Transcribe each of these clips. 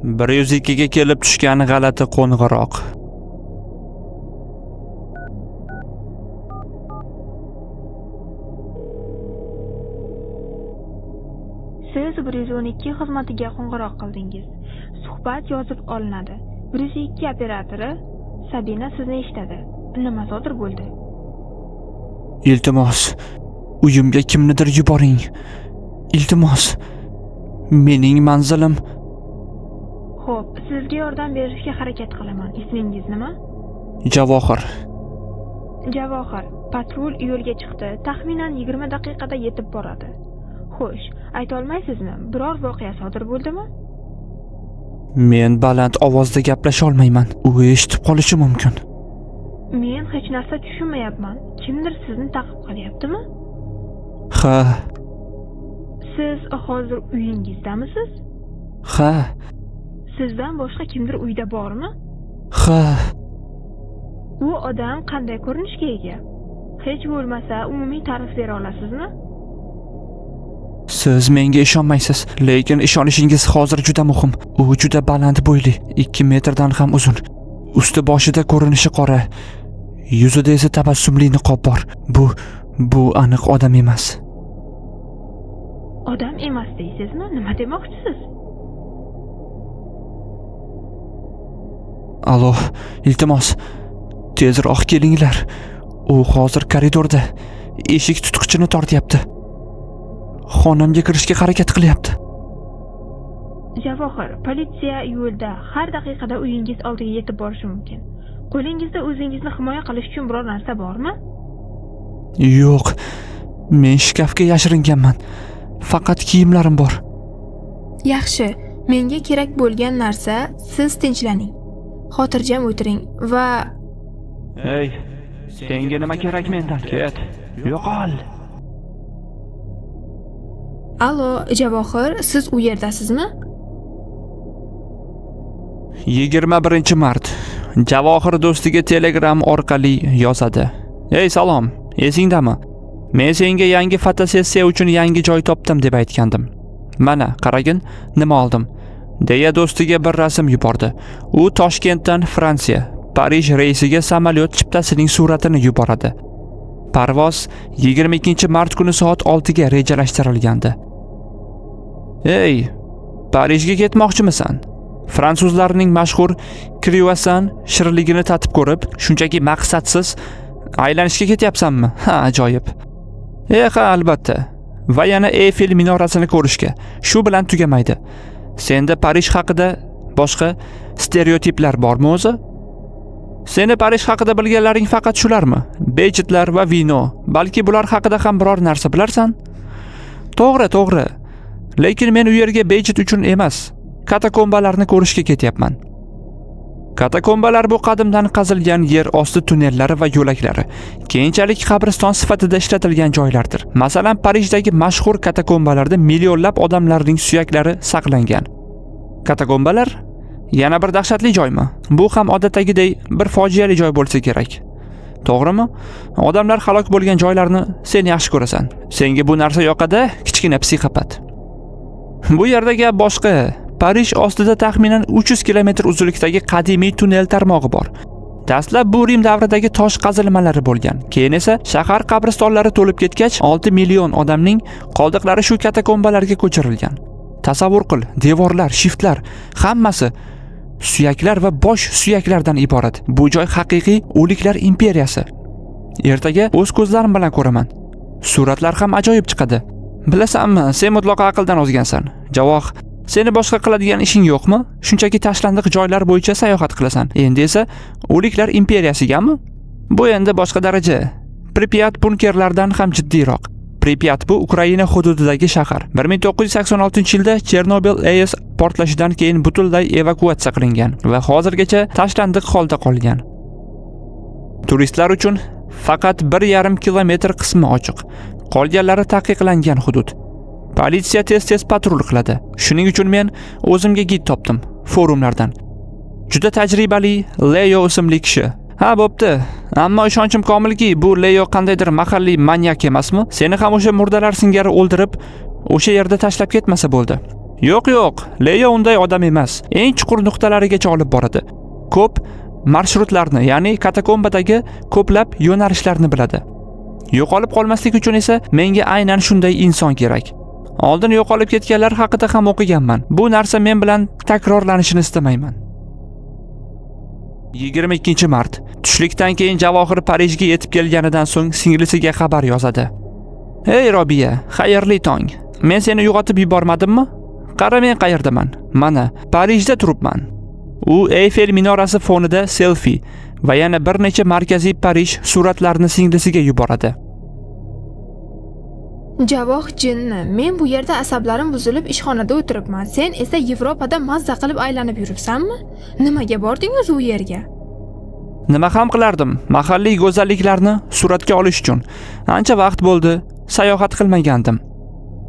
102 ga kelib tushgan g'alati qo'ng'iroq. Siz 112 xizmatiga qo'ng'iroq qildingiz. Suhbat yozib olinadi. 102 operatori Sabina sizni eshitadi. Nima sodir bo'ldi? Iltimos, uyimga kimnidir yuboring. Iltimos, mening manzilim. Xo'p, sizga yordam berishga harakat qilaman. Ismingiz nima? Javohir. Javohir, patrul yo'lga chiqdi. Taxminan 20 daqiqada yetib boradi. Xo'sh, ayta olmaysizmi? Biror voqea sodir bo'ldimi? Men baland ovozda gaplasha olmayman. U eshitib qolishi mumkin. Men hech narsa tushunmayapman. Kimdir sizni ta'qib qilyaptimi? Ha. Siz hozir uyingizdamisiz? Ha. Sizdan boshqa kimdir uyda bormi? Ha. U odam qanday ko'rinishga ega? Hech bo'lmasa umumiy ta'rif bera olasizmi? Siz menga ishonmaysiz, lekin ishonishingiz hozir juda muhim. U juda baland bo'yli, 2 metrdan ham uzun. Usti boshida ko'rinishi qora, yuzida esa tabassumli niqob bor. Bu aniq odam emas. Odam emas deysizmi? Nima demoqchisiz? Alo, iltimos, tezroq kelinglar. U hozir koridorda, eshik tutqichini tortyapti. Xonamga kirishga harakat qilyapti. Javohir, politsiya yo'lda har daqiqada uyingiz oldiga yetib borishi mumkin. Qo'lingizda o'zingizni himoya qilish uchun biror narsa bormi? Yo'q, men shkafga yashiringanman. Faqat kiyimlarim bor. Yaxshi, menga kerak bo'lgan narsa siz tinchlaning. Xotirjam o'tiring va Ey, senga nima kerak mendan? Ket, yo'qol. Alo, Javohir, siz u yerdasizmi? 21-mart. Javohir do'stiga Telegram orqali yozadi. Ey salom, esingdami? Men senga yangi fotosessiya uchun yangi joy topdim deb aytgandim. Mana, qaragin, nima oldim. Deya do'stiga bir rasm yubordi. U Toshkentdan Fransiya, Parij reysiga samolyot chiptasining suratini yuboradi. Parvoz 22-mart kuni soat 6 ga rejalashtirilgandi. Ey, Parijga ketmoqchimisan? Fransuzlarning mashhur Croissant shirinligini tatib ko'rib, shunchaki maqsadsiz aylanishga ketyapsanmi? Ha, ajoyib. Ha, albatta. Va yana Eyfel minorasini ko'rishga. Shu bilan tugamaydi. Senda Parij haqida boshqa stereotiplar bormi o'zi? Seni Parij haqida bilganlaring faqat shularmi? Bejitlar va vino. Balki bular haqida ham biror narsa bilarsan? To'g'ri. Lekin men u yerga bejit uchun emas, katakombalarni ko'rishga ketyapman. Katakombalar bu qadimdan qazilgan yer osti tunnellari va yo'laklari, keyinchalik qabriston sifatida ishlatilgan joylardir. Masalan, Parijdagi mashhur katakombalarda millionlab odamlarning suyaklari saqlangan. Katakombalar yana bir dahshatli joymi? Bu ham odatdagidek bir fojiali joy bo'lsa kerak. To'g'rimi? Odamlar halok bo'lgan joylarni sen yaxshi ko'rasan. Senga bu narsa yoqadi, kichkina psixopat. Bu yerda gap boshqa. Parij ostida taxminan 300 kilometr uzunlikdagi qadimiy tunnel tarmog'i bor. Dastlab bu Rim davridagi tosh qazilmalari bo'lgan. Keyin esa shahar qabristonlari to'lib ketgach, 6 million odamning qoldiqlari shu katakombalarga ko'chirilgan. Tasavvur qil, devorlar, shiftlar, hammasi suyaklar va bosh suyaklardan iborat. Bu joy haqiqiy o'liklar imperiyasi. Ertaga o'z ko'zlarim bilan ko'raman. Suratlar ham ajoyib chiqadi. Bilasanmi, sen mutlaqo aqldan ozgansan. Javoh, seni boshqa qiladigan ishing yo'qmi? Shunchaki tashlandiq joylar bo'yicha sayohat qilasan. Endi esa o'liklar imperiyasigami? Bu endi boshqa daraja. Pripyat bunkerlardan ham jiddiyroq. Pripyat bu Ukraina hududidagi shahar. 1986-yilda Chernobil AES portlashidan keyin butunlay evakuatsiya qilingan va hozirgacha tashlandiq holda qolgan. Turistlar uchun faqat 1,5 kilometr qismi ochiq. Qolganlari taqiqlangan hudud. Politsiya tez-tez patrul qiladi. Shuning uchun men o'zimga gid topdim forumlardan. Juda tajribali Leo ismli kishi. Ha, bo'pti. Ammo ishonchim komilki, bu Leo qandaydir mahalliy manyak emasmi? Seni ham o'sha murdalar singari o'ldirib, o'sha yerda tashlab ketmasa bo'ldi. Yo'q, Leo unday odam emas. Eng chuqur nuqtalarigacha olib boradi. Ko'p marshrutlarni, ya'ni katakombadagi ko'plab yo'nalishlarni biladi. Yo'qolib qolmaslik uchun esa menga aynan shunday inson kerak. Oldin yo'qolib ketganlar haqida ham o'qiganman. Bu narsa men bilan takrorlanishini istamayman. 22-mart. Tushlikdan keyin Javohir Parijga yetib kelganidan so'ng singlisiga xabar yozadi. Ey Robiya, xayrli tong. Men seni uyg'otib yubormadimmi? Qara, men qayerdaman? Mana, Parijda turibman. U Eyfel minorasi fonida selfie va yana bir necha markaziy Parij suratlarini singlisiga yuboradi. Javoh jinni, men bu yerda asablarim buzilib ishxonada o'tiribman. Sen esa Yevropada mazza qilib aylanib yuribsanmi? Nimaga bording o'zi u yerga? Nima ham qilardim? Mahalliy go'zalliklarni suratga olish uchun. Ancha vaqt bo'ldi, sayohat qilmagandim.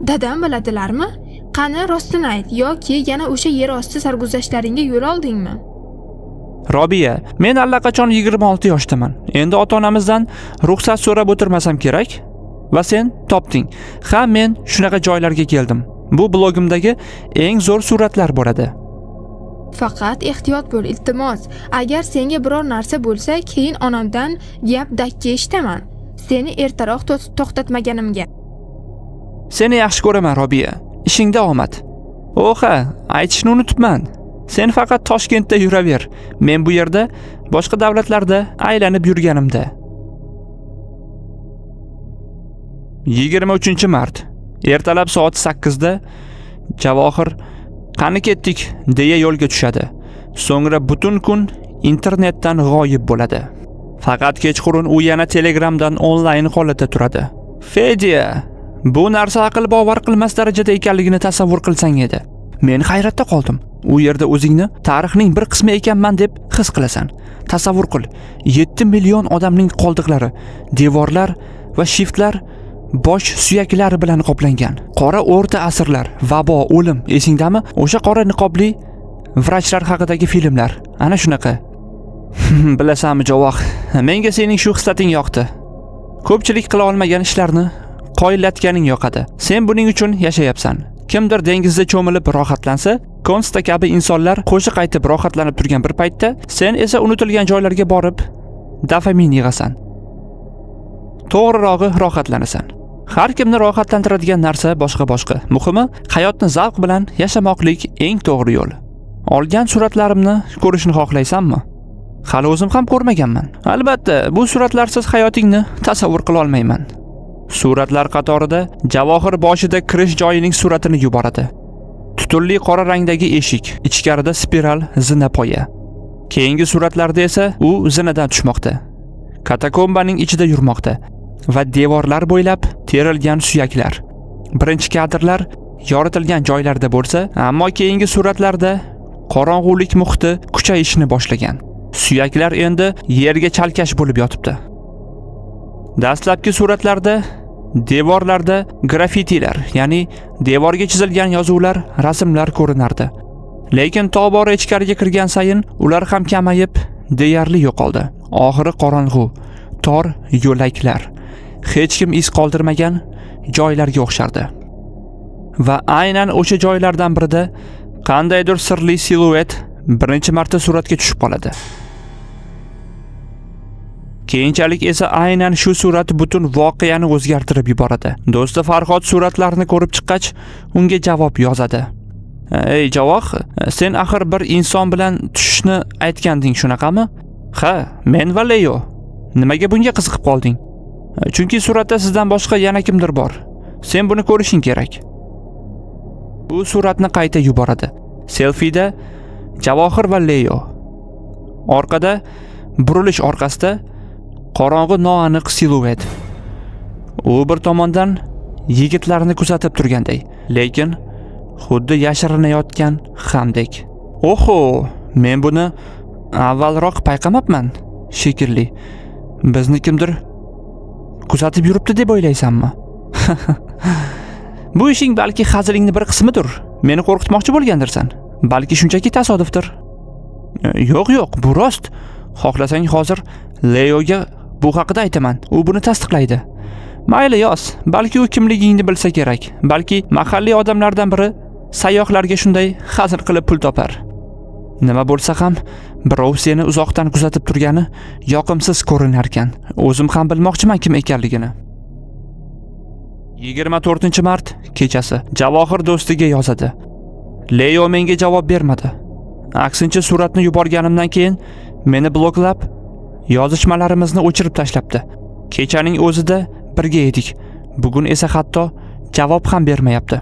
Dadam biladilarmi? Qani rostini ayt, yoki yana o'sha yer osti sarguzashtlaringga yo'l oldingmi? Robiya, men allaqachon 26 yoshdaman. Endi ota-onamizdan ruxsat so'rab o'tirmasam kerak. Va sen topding. Ha, men shunaqa joylarga keldim. Bu blogimdagi eng zo'r suratlar bo'ladi. Faqat ehtiyot bo'l, iltimos. Agar senga biror narsa bo'lsa, keyin onamdan gap dakka eshitaman. Seni ertaroq to'xtatmaganimga. Seni yaxshi ko'raman, Robiya. Ishingda omad. Oha, aytishni unutibman. Sen faqat Toshkentda yuraver. Men bu yerda boshqa davlatlarda aylanib yurganimda. 23-mart. Ertalab soat 8 da Javohir qani ketdik deya yo'lga tushadi. So'ngra butun kun internetdan g'oyib bo'ladi. Faqat kechqurun u yana Telegramdan onlayn holatda turadi. Fedya, bu narsa aql bovar qilmas darajada ekanligini tasavvur qilsang edi. Men hayratda qoldim. U yerda o'zingni tarixning bir qismi ekanman deb his qilasan. Tasavvur qil, 7 million odamning qoldiqlari, devorlar va shiftlar bosh suyaklari bilan qoplangan. Qora o'rta asrlar, vabo, o'lim, esingdami? O'sha qora niqobli vrachlar haqidagi filmlar. Ana shunaqa. Bilasanmi, Javoh, menga sening shu hislating yoqdi. Ko'pchilik qila olmagan ishlarni qoyillatganing yoqadi. Sen buning uchun yashayapsan. Kimdir dengizda cho'milib rohatlansa, Konsta kabi insonlar qo'shiq aytib rohatlanib turgan bir paytda, sen esa unutilgan joylarga borib dopamin yig'asan. To'g'rirog'i rohatlanasan. Har kimni rohatlantiradigan narsa boshqa. Muhimi, hayotni zavq bilan yashamoqlik eng to'g'ri yo'l. Olgan suratlarimni ko'rishni xohlaysanmi? Hali o'zim ham ko'rmaganman. Albatta, bu suratlarsiz hayotingni tasavvur qila olmayman. Suratlar qatorida Javohir boshida kirish joyining suratini yuboradi. Tutunli qora rangdagi eshik, ichkarida spiral zinapoya. Keyingi suratlarda esa u zinadan tushmoqda. Katakombaning ichida yurmoqda va devorlar bo'ylab terilgan suyaklar. Birinchi kadrlar yoritilgan joylarda bo'lsa, ammo keyingi suratlarda qorong'ulik muhiti kuchayishni boshlagan. Suyaklar endi yerga chalkash bo'lib yotibdi. Dastlabki suratlarda devorlarda grafitilar, ya'ni devorga chizilgan yozuvlar, rasmlar ko'rinardi. Lekin tobora ichkariga kirgan sayin ular ham kamayib, deyarli yo'qoldi. Oxiri qorong'u, tor yo'laklar, hech kim iz qoldirmagan joylarga o'xshardi. Va aynan o'sha joylardan birida qandaydir sirli siluet birinchi marta suratga tushib qoladi. Keyinchalik esa aynan shu surat butun voqeani o'zgartirib yuboradi. Do'sti Farhod suratlarni ko'rib chiqqach, unga javob yozadi. Ey Javoh, sen axir bir inson bilan tushishni aytganding, shunaqami? Ha, men va Leo. Nimaga bunga qiziqib qolding? Chunki suratda sizdan boshqa yana kimdir bor. Sen buni ko'rishing kerak. U suratni qayta yuboradi. Selfida Javohir va Leo. Orqada burilish orqasida qorong'u noaniq siluet. U bir tomondan yigitlarni kuzatib turganday, lekin xuddi yashirinayotgan hamdek. Oho, men buni avvalroq payqamabman, shekilli. Bizni kimdir kuzatib yuribdi deb o'ylaysanmi? Bu ishing balki hazilingning bir qismidir. Meni qo'rqitmoqchi bo'lgandirsan. Balki shunchaki tasodifdir. Yo'q, bu rost. Xohlasang hozir Leoga bu haqida aytaman. U buni tasdiqlaydi. Mayli yoz. Balki u kimligingni bilsa kerak. Balki mahalliy odamlardan biri sayyohlarga shunday hazil qilib pul topar. Nima bo'lsa ham birov seni uzoqdan kuzatib turgani yoqimsiz ko'rinar ekan. O'zim ham bilmoqchiman kim ekanligini. 24-mart kechasi Javohir do'stiga yozadi. Leo menga javob bermadi. Aksincha suratni yuborganimdan keyin meni bloklab, yozishmalarimizni o'chirib tashlabdi. Kechaning o'zida birga edik. Bugun esa hatto javob ham bermayapti.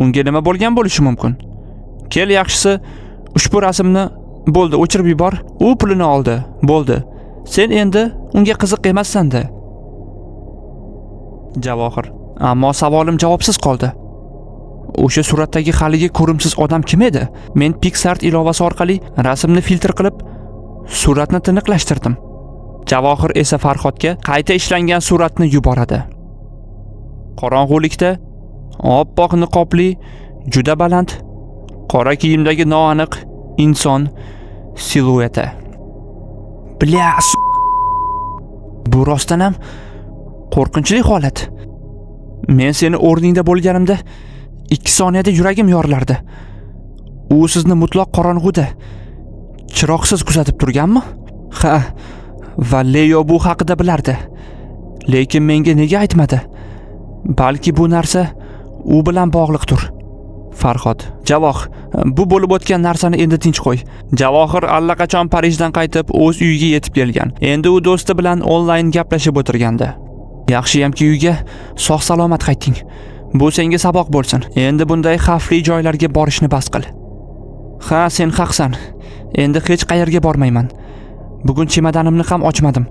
Unga nima bo'lgan bo'lishi mumkin? Kel, yaxshisi ushbu rasmni bo'ldi o'chirib yubor. U pulini oldi. Bo'ldi. Sen endi unga qiziq emassan-da. Javohir: ammo savolim javobsiz qoldi. O'sha suratdagi haligi ko'rimsiz odam kim edi? Men PicsArt ilovasi orqali rasmni filtr qilib, suratni tiniqlashtirdim. Javohir esa Farhodga qayta ishlangan suratni yuboradi. Qorong'ulikda oppoq niqobli, juda baland, qora kiyimdagi noaniq inson silueti. Blas! Bu rostdan ham qo'rqinchli holat. Men seni o'rningda bo'lganimda 2 soniyada yuragim yorilardi. U sizni mutloq qorong'uda, chiroqsiz kuzatib turganmi? Ha, va Leo bu haqida bilardi. Lekin menga nega aytmadi? Balki bu narsa u bilan bog'liqdir. Farhod: Javoh, bu bo'lib o'tgan narsani endi tinch qo'y. Javohir allaqachon Parijdan qaytib o'z uyiga yetib kelgan. Endi u do'sti bilan onlayn gaplashib o'tirgandi. Yaxshiyamki uyga sog' salomat qaytding. Bu senga saboq bo'lsin. Endi bunday xavfli joylarga borishni bas qil. Ha, sen haqsan. Endi hech qayerga bormayman. Bugun chemodanimni ham ochmadim.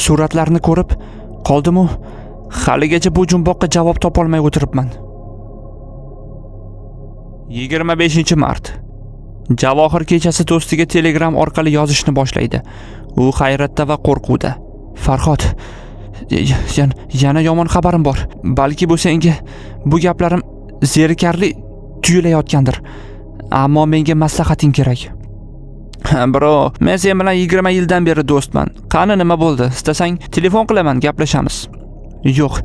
Suratlarni ko'rib qoldim-u, haligacha bu jumboqqa javob topolmay o'tiribman. 25-mart. Javohir kechasi do'stiga Telegram orqali yozishni boshlaydi. U hayratda va qo'rquvda. Farhod, yana yomon xabarim bor. Balki bu senga bu gaplarim zerikarli tuyulayotgandir. Ammo menga maslahating kerak. Bro, men sen bilan 20 yildan beri do'stman. Qani nima bo'ldi? Istasang telefon qilaman, gaplashamiz. Yo'q,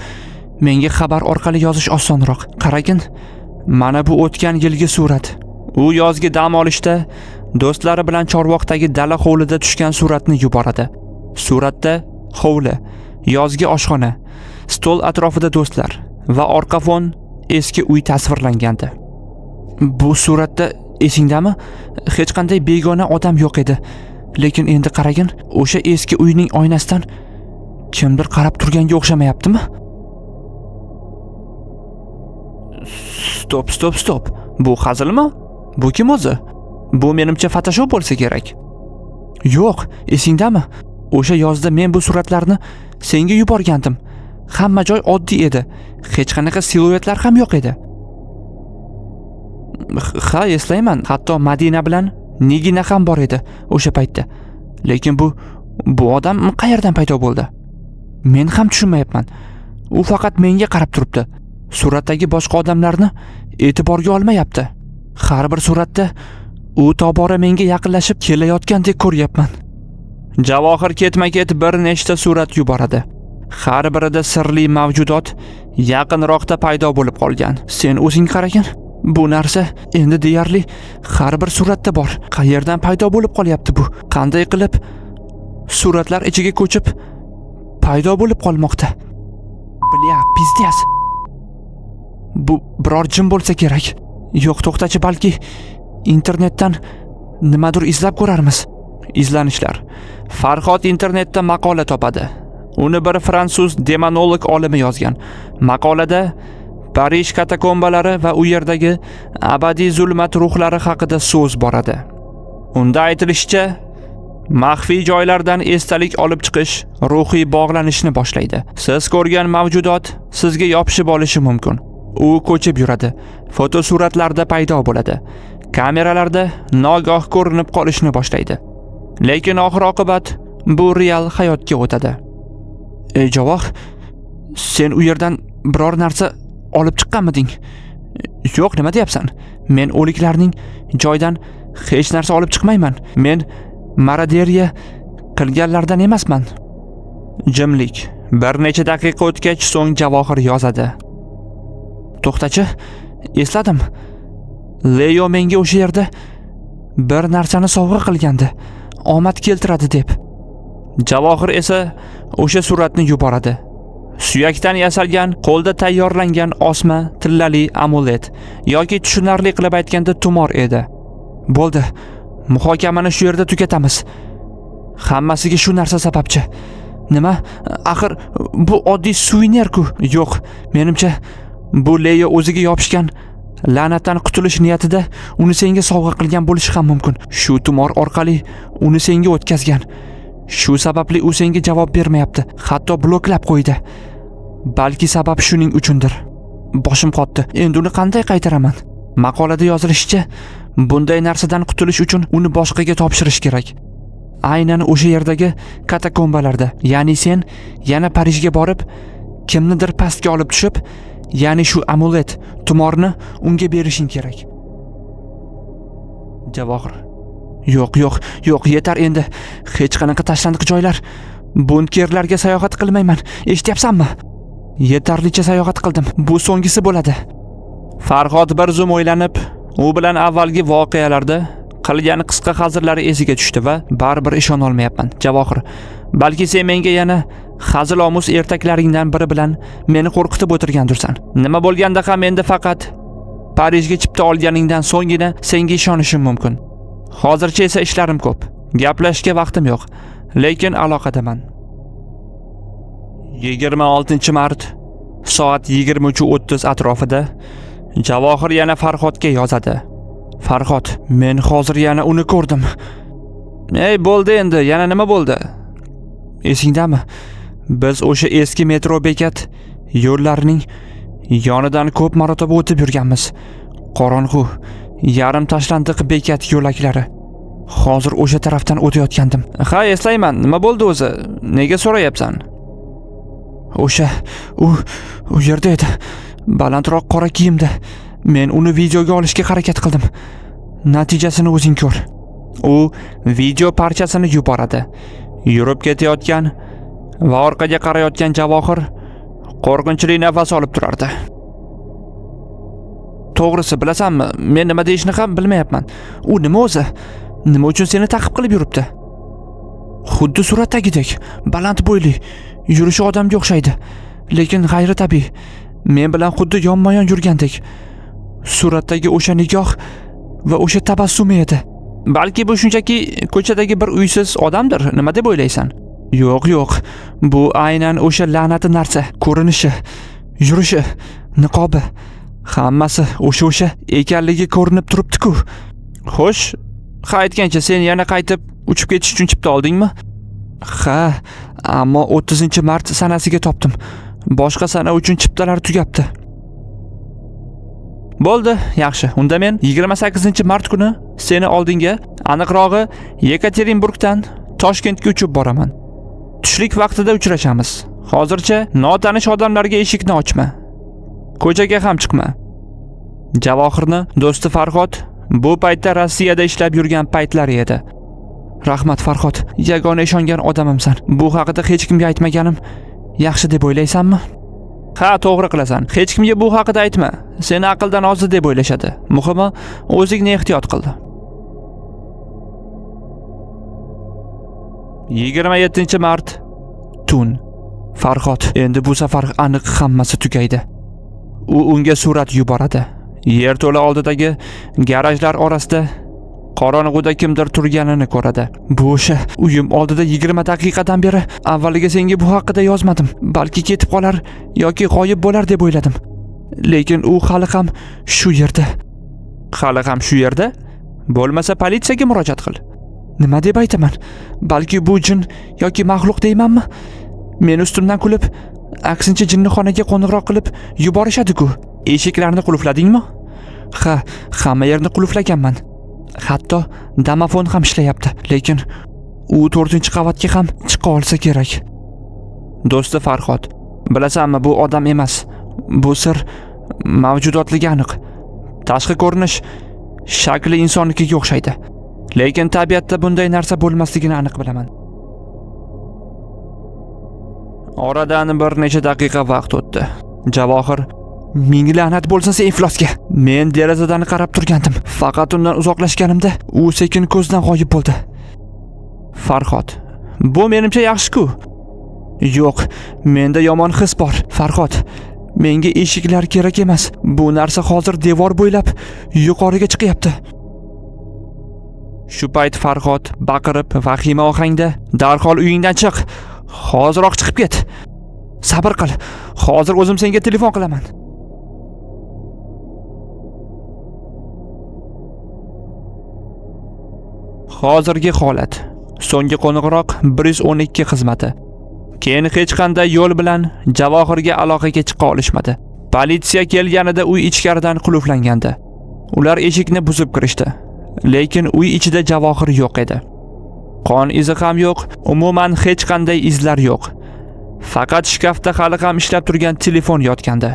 menga xabar orqali yozish osonroq. Qaragin, mana bu o'tgan yilgi surat. U yozgi dam olishda do'stlari bilan Chorvoqdagi dala hovlida tushgan suratni yuboradi. Suratda hovli, yozgi oshxona, stol atrofida do'stlar va orqa fon eski uy tasvirlangandi. Bu suratda esingdami? Hech qanday begona odam yo'q edi. Lekin endi qaragin, o'sha eski uyning oynasidan kimdir qarab turganga o'xshamayaptimi? Stop. Bu hazilmi? Bu kim o'zi? Bu menimcha Photoshop bo'lsa kerak. Yo'q, esingdami? O'sha yozda men bu suratlarni senga yuborgandim. Hamma joy oddiy edi. Hech qanaqa siluetlar ham yo'q edi. Ha, eslayman. Hatto Madina bilan Nigina ham bor edi o'sha paytda. Lekin bu odam qayerdan paydo bo'ldi? Men ham tushunmayapman. U faqat menga qarab turibdi. Suratdagi boshqa odamlarni e'tiborga olmayapti. Har bir suratda u tobora menga yaqinlashib kelayotgandek ko'ryapman. Javohir ketma-ket bir nechta surat yuboradi. Har birida sirli mavjudot yaqinroqda paydo bo'lib qolgan. Sen o'zing qaragin. Bu narsa endi deyarli har bir suratda bor. Qayerdan paydo bo'lib qolyapti bu? Qanday qilib suratlar ichiga ko'chib paydo bo'lib qolmoqda? Bля, pizdes. Bu biror jin bo'lsa kerak. Yo'q, to'xtachi, balki internetdan nimadir izlab ko'rarmiz. Izlanishlar. Farhod internetda maqola topadi. Uni bir fransuz demonolog olimi yozgan. Maqolada Parij katakombalari va u yerdagi abadiy zulmat ruhlari haqida so'z boradi. Unda aytilishicha, maxfiy joylardan esdalik olib chiqish ruhiy bog'lanishni boshlaydi. Siz ko'rgan mavjudot sizga yopishib olishi mumkin. U ko'chib yuradi, fotosuratlarda paydo bo'ladi, kameralarda nogoh ko'rinib qolishni boshlaydi. Lekin oxir-oqibat bu real hayotga o'tadi. Javoh, sen u yerdan biror narsa olib chiqqanmiding? Yo'q, nima deyapsan? Men o'liklarning joydan hech narsa olib chiqmayman. Men maroderiya qilganlardan emasman. Jimlik. Bir necha daqiqa o'tgach so'ng Javohir yozadi. To'xtachi, esladim. Leo menga o'sha yerda bir narsani sovg'a qilgandi, omad keltiradi deb. Javohir esa o'sha suratni yuboradi. Suyakdan yasalgan, qo'lda tayyorlangan osma tillali amulet yoki tushunarli qilib aytganda tumor edi. Bo'ldi. Muhokamani shu yerda tugatamiz. Hammasiga shu narsa sababchi. Nima? Axir bu oddiy suvenir-ku. Yo'q, menimcha bu Leo o'ziga yopishgan la'natdan qutulish niyatida uni senga sovg'a qilgan bo'lishi ham mumkin. Shu tumor orqali uni senga o'tkazgan. Shu sababli u senga javob bermayapti, hatto bloklab qo'ydi. Balki sabab shuning uchundir. Boshim qotdi. Endi uni qanday qaytaraman? Maqolada yozilishicha, bunday narsadan qutulish uchun uni boshqaga topshirish kerak. Aynan o'sha yerdagi katakombalarda. Ya'ni sen yana Parijga borib, kimnidir pastga olib tushib, ya'ni shu amulet, tumorni unga berishing kerak. Javohir: Yo'q, yetar endi. Hech qanaqa tashlandiq joylar, bunkerlarga sayohat qilmayman. Eshityapsanmi? Yetarlicha sayohat qildim. Bu so'nggisi bo'ladi. Farhod bir zum o'ylanib, u bilan avvalgi voqealarda qilgan qisqa hazillari esiga tushdi va baribir ishona olmayapman. Javohir, balki sen menga yana hazilomuz ertaklaringdan biri bilan meni qo'rqitib o'tirgandirsan. Nima bo'lganda ham endi faqat Parijga chipta olganingdan so'nggina senga ishonishim mumkin. Hozircha esa ishlarim ko'p. Gaplashishga vaqtim yo'q, lekin aloqadaman. 26-mart soat 23:30 atrofida Javohir yana Farhodga yozadi. Farhod, men hozir yana uni ko'rdim. Ey, bo'ldi endi, yana nima bo'ldi? Esingdami? Biz o'sha eski metro bekat yo'llarining yonidan ko'p marotaba o'tib yurganmiz. Qorong'u, yarim tashlandiq bekat yo'laklari. Hozir o'sha tarafdan o'tayotgandim. Ha, eslayman. Nima bo'ldi o'zi? Nega so'rayapsan? U yerda edi. Balandroq qora kiyimda. Men uni videoga olishga harakat qildim. Natijasini o'zing ko'r. U video parchasini yuboradi. Yurib ketayotgan va orqaga qarayotgan Javohir qo'rqinchli nafas olib turardi. To'g'risi, bilasanmi, men nima deyishni ham bilmayapman. U nima o'zi? Nima uchun seni ta'qib qilib yuribdi? Xuddi suratdagidek, baland bo'yli, yurishi odamga o'xshaydi, lekin g'ayri tabiiy. Men bilan xuddi yonma-yon yurgandek. Suratdagi o'sha nigoh va o'sha tabassumi edi. Balki bu shunchaki ko'chadagi bir uysiz odamdir, nima deb o'ylaysan? Yo'q. Bu aynan o'sha la'nati narsa, ko'rinishi, yurishi, niqobi, hammasi o'sha ekanligi ko'rinib turibdi-ku. Xo'sh, aytgancha sen yana qaytib uchib ketish uchun chipta oldingmi? Ha, ammo 30-mart sanasiga topdim. Boshqa sana uchun chiptalar tugabdi. Bo'ldi, yaxshi. Unda men 28-mart kuni seni oldinga, aniqrog'i Yekaterinburgdan Toshkentga uchib boraman. Tushlik vaqtida uchrashamiz. Hozircha notanish odamlarga eshikni ochma. Ko'chaga ham chiqma. Javohirni do'sti Farhod bu paytda Rossiyada ishlab yurgan paytlari edi. Rahmat Farhod, yagona ishongan odamimsan. Bu haqida hech kimga aytmaganim yaxshi deb o'ylaysanmi? Ha, to'g'ri qilasan. Hech kimga bu haqida aytma. Seni aqldan ozdi deb o'ylashadi. Muhimi, o'zingni ehtiyot qil. 27-mart tun. Farhod, endi bu safar aniq hammasi tugaydi. U unga surat yuboradi. Yerto'la oldidagi garajlar orasida qorong'uda kimdir turganini ko'radi. Bu o'sha uyim oldida 20 daqiqadan beri avvaliga senga bu haqida yozmadim. Balki ketib qolar yoki g'oyib bo'lar deb o'yladim. Lekin u hali ham shu yerda. Hali ham shu yerda? Bo'lmasa politsiyaga murojaat qil. Nima deb aytaman? Balki bu jin yoki maxluq deymanmi? Men ustimdan kulib, aksincha jinnixonaga qo'ng'iroq qilib yuborishadi-ku. Eshiklarni qulfladingmi? Ha, hamma yerni qulflaganman. Hatto domofon ham ishlayapti, lekin u 4-qavatga ham chiqa olsa kerak. Do'sti Farhod, bilasanmi, bu odam emas. Bu sir mavjudotligi aniq. Tashqi ko'rinish shakli insonnikiga o'xshaydi. Lekin tabiatda bunday narsa bo'lmasligini aniq bilaman. Oradan bir necha daqiqa vaqt o'tdi. Javohir Ming la'nat bo'lsin sen iflosga. Men derazadan qarab turgandim. Faqat undan uzoqlashganimda u sekin ko'zdan g'oyib bo'ldi. Farhod: bu menimcha yaxshi-ku. Yo'q, menda yomon his bor. Farhod, menga eshiklar kerak emas. Bu narsa hozir devor bo'ylab yuqoriga chiqyapti. Shu payt Farhod baqirib, vahima ohangda: "Darhol uyingdan chiq. Hoziroq chiqib ket. Sabr qil. Hozir o'zim senga telefon qilaman." Hozirgi holat. So'nggi qo'ng'iroq 112 xizmati. Keyin hech qanday yo'l bilan Javohirga aloqaga chiqa olishmadi. Politsiya kelganida uy ichkaridan qulflangandi. Ular eshikni buzib kirishdi, lekin uy ichida Javohir yo'q edi. Qon izi ham yo'q, umuman hech qanday izlar yo'q. Faqat shkafda hali ham ishlab turgan telefon yotgandi.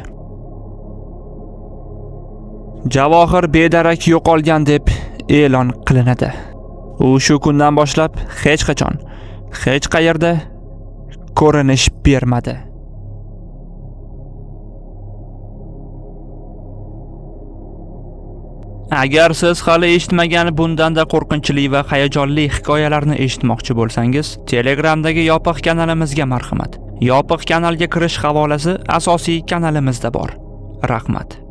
Javohir bedarak yo'qolgan deb e'lon qilinadi. U shu kundan boshlab hech qachon, hech qayerda ko'rinish bermadi. Agar siz hali eshitmagan bundanda qo'rqinchli va hayajonli hikoyalarni eshitmoqchi bo'lsangiz, Telegramdagi yopiq kanalimizga marhamat. Yopiq kanalga kirish havolasi asosiy kanalimizda bor. Rahmat.